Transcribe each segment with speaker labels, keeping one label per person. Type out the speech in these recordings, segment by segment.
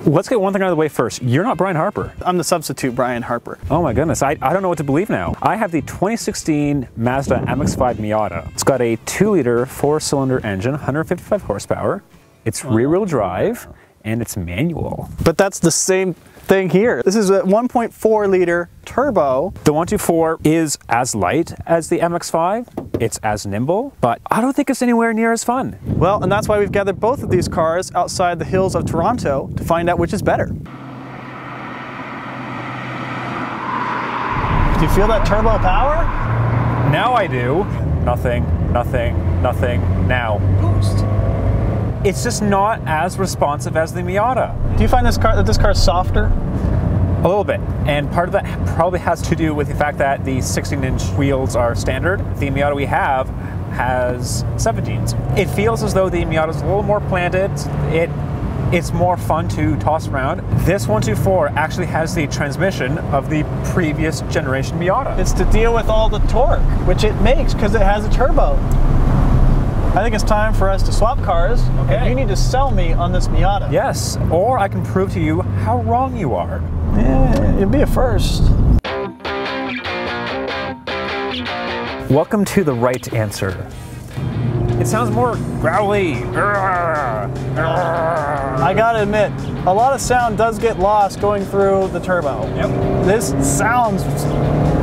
Speaker 1: Let's get one thing out of the way first. You're not Brian Harper.
Speaker 2: I'm the substitute Brian Harper.
Speaker 1: Oh my goodness, I don't know what to believe now. I have the 2016 Mazda MX-5 Miata. It's got a 2-liter 4-cylinder engine, 155 horsepower. It's rear-wheel drive, and it's manual.
Speaker 2: But that's the same thing here. This is a 1.4-liter turbo.
Speaker 1: The 124 is as light as the MX-5. It's as nimble, but I don't think it's anywhere near as fun.
Speaker 2: Well, and that's why we've gathered both of these cars outside the hills of Toronto to find out which is better. Do you feel that turbo power?
Speaker 1: Now I do. Nothing, nothing, nothing, now.
Speaker 2: Boost.
Speaker 1: It's just not as responsive as the Miata.
Speaker 2: Do you find this car softer?
Speaker 1: A little bit, and part of that probably has to do with the fact that the 16-inch wheels are standard. The Miata we have has 17s. It feels as though the Miata is a little more planted. It's more fun to toss around. This 124 actually has the transmission of the previous generation Miata.
Speaker 2: It's to deal with all the torque, which it makes because it has a turbo. I think it's time for us to swap cars. Okay. You need to sell me on this Miata.
Speaker 1: Yes, or I can prove to you how wrong you are.
Speaker 2: Yeah, it'd be a first.
Speaker 1: Welcome to the right answer. It sounds more growly.
Speaker 2: I gotta admit, a lot of sound does get lost going through the turbo.
Speaker 1: Yep.
Speaker 2: This sounds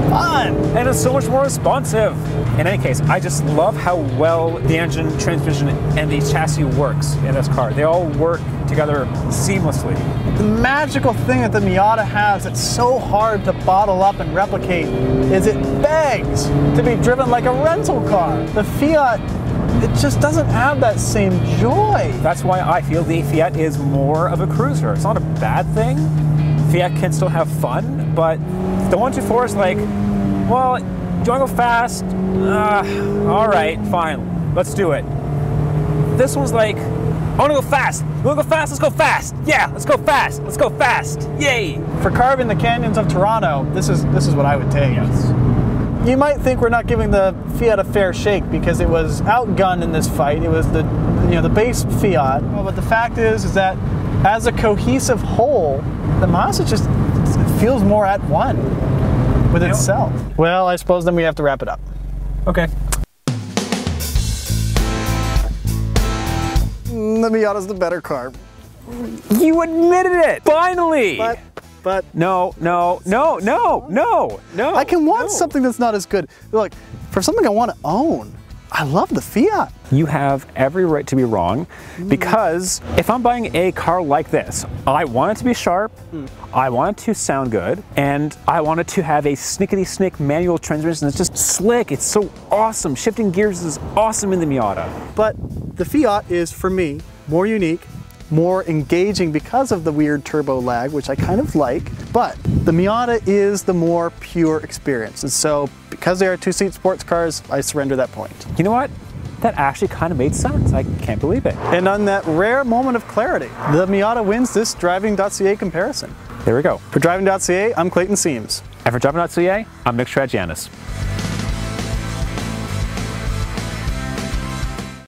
Speaker 2: fun.
Speaker 1: And it's so much more responsive. In any case, I just love how well the engine, transmission, and the chassis works in this car. They all work together seamlessly.
Speaker 2: The magical thing that the Miata has that's so hard to bottle up and replicate is it begs to be driven like a rental car. The Fiat, it just doesn't have that same joy.
Speaker 1: That's why I feel the Fiat is more of a cruiser. It's not a bad thing. Fiat can still have fun, but the 124 is like, well, do you want to go fast? All right, fine, let's do it. This one's like, I want to go fast. You want to go fast? Let's go fast. Yeah, let's go fast. Let's go fast. Yay!
Speaker 2: For carving the canyons of Toronto, this is what I would take.
Speaker 1: Yes.
Speaker 2: You might think we're not giving the Fiat a fair shake because it was outgunned in this fight. It was the base Fiat. Well, but the fact is that as a cohesive whole, the Mazda just feels more at one with itself. Well, I suppose then we have to wrap it up.
Speaker 1: Okay.
Speaker 2: The Miata's the better car.
Speaker 1: You admitted it! Finally!
Speaker 2: But
Speaker 1: no.
Speaker 2: I can want something that's not as good. Look, for something I want to own, I love the Fiat.
Speaker 1: You have every right to be wrong, because if I'm buying a car like this, I want it to be sharp, I want it to sound good, and I want it to have a snickety-snick manual transmission that's just slick. It's so awesome. Shifting gears is awesome in the Miata.
Speaker 2: But the Fiat is, for me, more unique, more engaging because of the weird turbo lag, which I kind of like, but the Miata is the more pure experience. And so, because they are two-seat sports cars, I surrender that point.
Speaker 1: You know what? That actually kind of made sense. I can't believe it.
Speaker 2: And on that rare moment of clarity, the Miata wins this Driving.ca comparison.
Speaker 1: There we go.
Speaker 2: For Driving.ca, I'm Clayton Seams.
Speaker 1: And for Driving.ca, I'm Nick Stragianis.